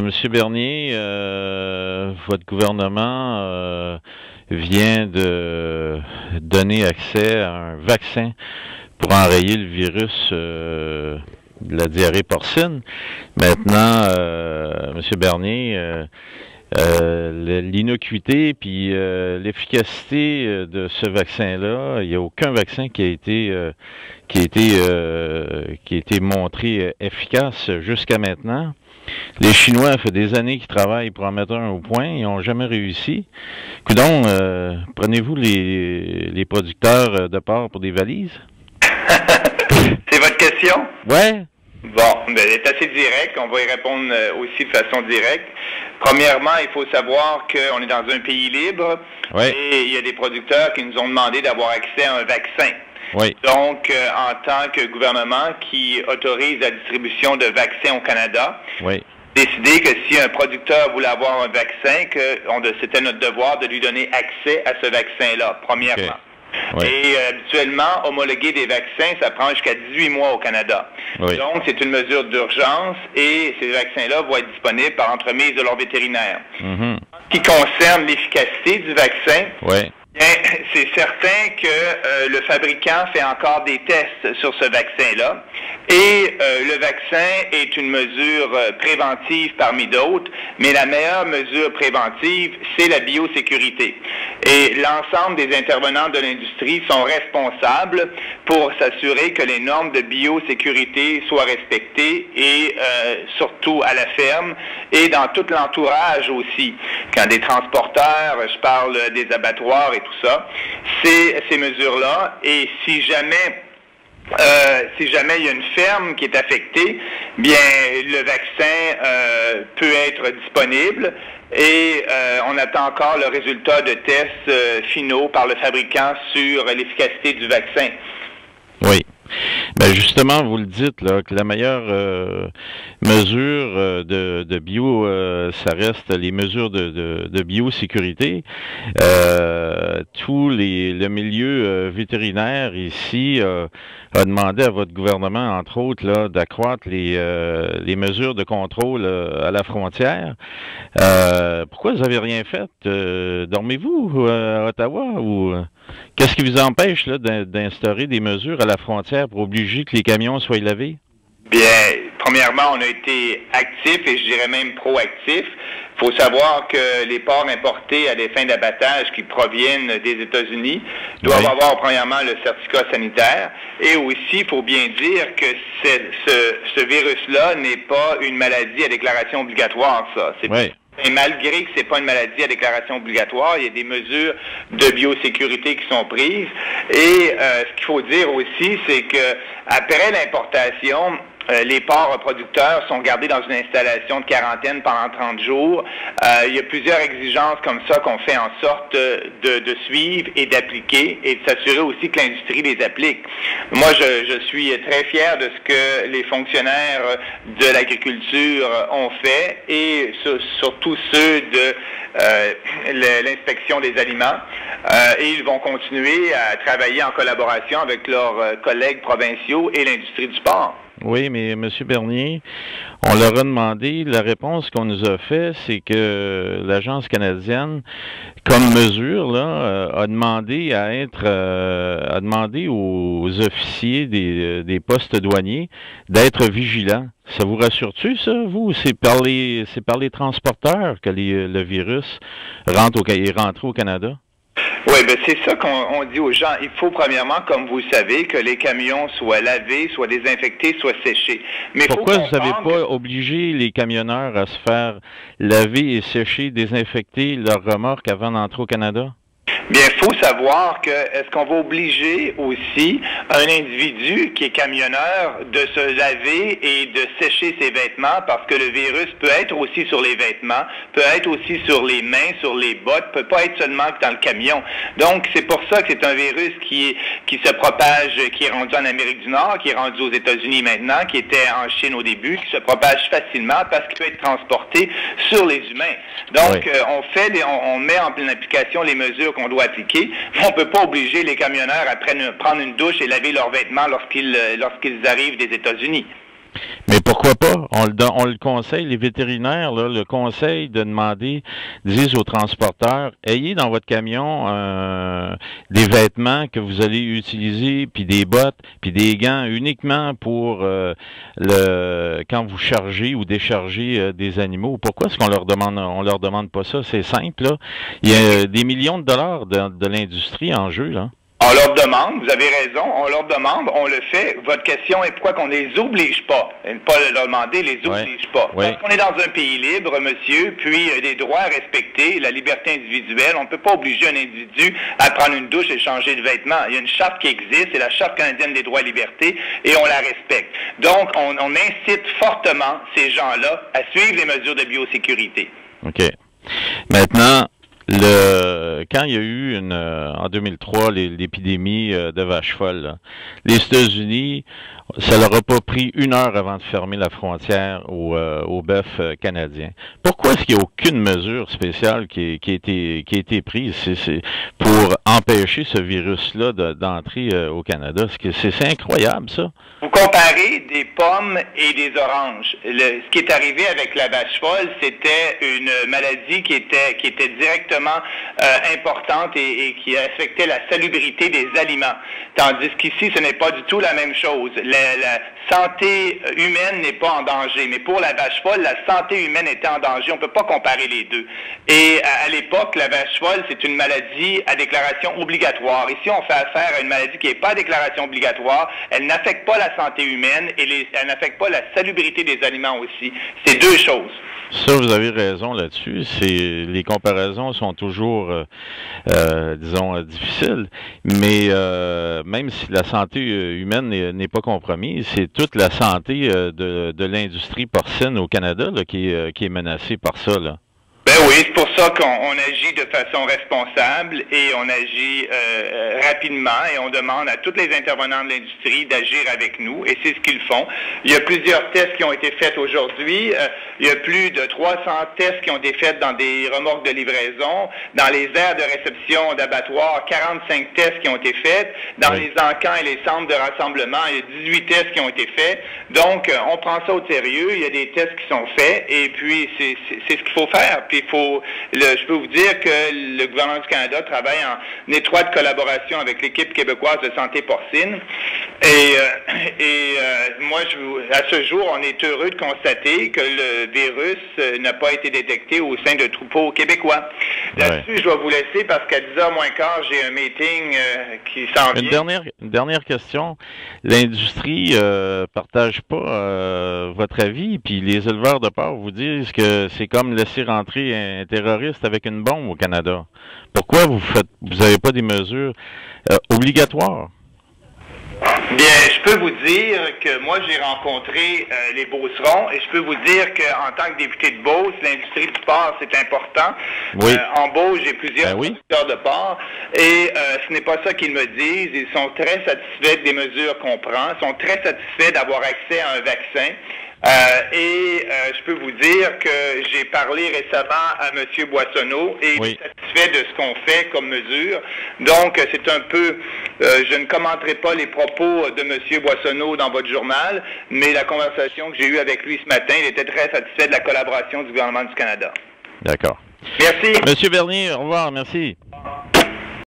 Monsieur Bernier, votre gouvernement vient de donner accès à un vaccin pour enrayer le virus de la diarrhée porcine. Maintenant, Monsieur Bernier, l'innocuité puis l'efficacité de ce vaccin-là, il n'y a aucun vaccin qui a été montré efficace jusqu'à maintenant. Les Chinois, ça fait des années qu'ils travaillent pour en mettre un au point, ils n'ont jamais réussi. Coudon, prenez-vous les producteurs de porc pour des valises? C'est votre question? Ouais. Bon, elle est assez directe, on va y répondre aussi de façon directe. Premièrement, il faut savoir qu'on est dans un pays libre et il y a des producteurs qui nous ont demandé d'avoir accès à un vaccin. Oui. Donc, en tant que gouvernement qui autorise la distribution de vaccins au Canada, décider que si un producteur voulait avoir un vaccin, c'était notre devoir de lui donner accès à ce vaccin-là, premièrement. Okay. Oui. Et habituellement, homologuer des vaccins, ça prend jusqu'à 18 mois au Canada. Oui. Donc, c'est une mesure d'urgence et ces vaccins-là vont être disponibles par entremise de leur vétérinaire. En ce qui concerne l'efficacité du vaccin, bien, c'est certain que le fabricant fait encore des tests sur ce vaccin-là. Et le vaccin est une mesure préventive parmi d'autres, mais la meilleure mesure préventive, c'est la biosécurité. Et l'ensemble des intervenants de l'industrie sont responsables pour s'assurer que les normes de biosécurité soient respectées et surtout à la ferme et dans tout l'entourage aussi. Quand des transporteurs, je parle des abattoirs et tout ça, c'est ces mesures-là. Et si jamais il y a une ferme qui est affectée, bien le vaccin peut être disponible et on attend encore le résultat de tests finaux par le fabricant sur l'efficacité du vaccin. Oui. Ben justement, vous le dites là que la meilleure mesure de bio, ça reste les mesures de biosécurité. Le milieu vétérinaire ici a demandé à votre gouvernement, entre autres, là, d'accroître les mesures de contrôle à la frontière. Pourquoi vous avez rien fait? Dormez-vous à Ottawa ou qu'est-ce qui vous empêche là d'instaurer des mesures à la frontière pour obliger que les camions soient lavés? Bien, premièrement, on a été actifs et je dirais même proactifs. Il faut savoir que les porcs importés à des fins d'abattage qui proviennent des États-Unis doivent avoir premièrement le certificat sanitaire et aussi, il faut bien dire que ce virus-là n'est pas une maladie à déclaration obligatoire, ça. Et malgré que c'est pas une maladie à déclaration obligatoire, il y a des mesures de biosécurité qui sont prises. Et ce qu'il faut dire aussi, c'est que après l'importation, les porcs producteurs sont gardés dans une installation de quarantaine pendant 30 jours. Il y a plusieurs exigences comme ça qu'on fait en sorte de suivre et d'appliquer et de s'assurer aussi que l'industrie les applique. Moi, je suis très fier de ce que les fonctionnaires de l'agriculture ont fait et surtout ceux de l'inspection des aliments. Et ils vont continuer à travailler en collaboration avec leurs collègues provinciaux et l'industrie du porc. Oui, mais M. Bernier, on leur a demandé, la réponse qu'on nous a fait, c'est que l'Agence canadienne, comme mesure, là, a demandé aux officiers des postes douaniers d'être vigilants. Ça vous rassure-tu, ça, vous? C'est par les transporteurs que le virus est rentré au Canada? Oui, ben c'est ça qu'on dit aux gens. Il faut premièrement, comme vous le savez, que les camions soient lavés, soient désinfectés, soient séchés. Mais pourquoi vous n'avez pas obligé les camionneurs à se faire laver et sécher, désinfecter leurs remorques avant d'entrer au Canada? Bien, il faut savoir que est-ce qu'on va obliger aussi un individu qui est camionneur de se laver et de sécher ses vêtements parce que le virus peut être aussi sur les vêtements, peut être aussi sur les mains, sur les bottes, peut pas être seulement dans le camion. Donc, c'est pour ça que c'est un virus qui se propage, qui est rendu en Amérique du Nord, qui est rendu aux États-Unis maintenant, qui était en Chine au début, qui se propage facilement parce qu'il peut être transporté sur les humains. Donc, on met en pleine application les mesures qu'on doit appliquer. On ne peut pas obliger les camionneurs à prendre une douche et laver leurs vêtements lorsqu'ils arrivent des États-Unis. Mais pourquoi pas? On le conseille, les vétérinaires, là, le conseil de demander, disent aux transporteurs, ayez dans votre camion des vêtements que vous allez utiliser, puis des bottes, puis des gants uniquement pour quand vous chargez ou déchargez des animaux. Pourquoi est-ce qu'on leur demande pas ça? C'est simple, là. Il y a des millions de dollars de l'industrie en jeu, là. On leur demande, vous avez raison, on leur demande, on le fait. Votre question est pourquoi qu'on les oblige pas? Et ne pas leur demander, les oblige pas. Parce qu'on est dans un pays libre, monsieur, puis des droits à respecter, la liberté individuelle. On ne peut pas obliger un individu à prendre une douche et changer de vêtements. Il y a une charte qui existe, c'est la Charte canadienne des droits et libertés, et on la respecte. Donc, on incite fortement ces gens-là à suivre les mesures de biosécurité. OK. Maintenant, quand il y a eu en 2003 l'épidémie de vache folle, là, les États-Unis, ça leur a pas pris 1 heure avant de fermer la frontière au bœuf canadien. Pourquoi est-ce qu'il n'y a aucune mesure spéciale qui a été prise pour empêcher ce virus-là d'entrer au Canada? C'est incroyable, ça. Vous comparez des pommes et des oranges. Ce qui est arrivé avec la vache folle, c'était une maladie qui était directement importante et qui affectait la salubrité des aliments. Tandis qu'ici, ce n'est pas du tout la même chose. La santé humaine n'est pas en danger, mais pour la vache folle, la santé humaine était en danger. On ne peut pas comparer les deux. Et à l'époque, la vache folle, c'est une maladie à déclaration obligatoire. Ici, on fait affaire à une maladie qui n'est pas à déclaration obligatoire. Elle n'affecte pas la santé humaine et elle n'affecte pas la salubrité des aliments aussi. C'est deux choses. Ça, vous avez raison là-dessus. Les comparaisons sont toujours, disons, difficiles. Mais même si la santé humaine n'est pas compromise, c'est toute la santé de l'industrie porcine au Canada là, qui est menacée par ça, là. Ben oui, c'est pour ça qu'on agit de façon responsable et on agit rapidement et on demande à tous les intervenants de l'industrie d'agir avec nous et c'est ce qu'ils font. Il y a plusieurs tests qui ont été faits aujourd'hui. Il y a plus de 300 tests qui ont été faits dans des remorques de livraison. Dans les aires de réception d'abattoirs, 45 tests qui ont été faits. Dans les encans et les centres de rassemblement, il y a 18 tests qui ont été faits. Donc, on prend ça au sérieux. Il y a des tests qui sont faits et puis c'est ce qu'il faut faire. Puis je peux vous dire que le gouvernement du Canada travaille en étroite collaboration avec l'équipe québécoise de santé porcine. Et moi, à ce jour, on est heureux de constater que le virus n'a pas été détecté au sein de troupeaux québécois. Là-dessus, je dois vous laisser parce qu'à 10h moins quart, j'ai un meeting qui s'en vient. Une dernière question. L'industrie partage pas votre avis, puis les éleveurs de porc vous disent que c'est comme laisser rentrer un terroriste avec une bombe au Canada. Pourquoi vous avez pas des mesures obligatoires? Bien, je peux vous dire que moi, j'ai rencontré les Beaucerons et je peux vous dire qu'en tant que député de Beauce, l'industrie du porc, c'est important. Oui. En Beauce, j'ai plusieurs producteurs de porc et ce n'est pas ça qu'ils me disent. Ils sont très satisfaits des mesures qu'on prend, sont très satisfaits d'avoir accès à un vaccin. Je peux vous dire que j'ai parlé récemment à M. Boissonneau et il est satisfait de ce qu'on fait comme mesure. Donc, c'est un peu... je ne commenterai pas les propos de M. Boissonneau dans votre journal, mais la conversation que j'ai eue avec lui ce matin, il était très satisfait de la collaboration du gouvernement du Canada. D'accord. Merci. Monsieur Bernier, au revoir, merci.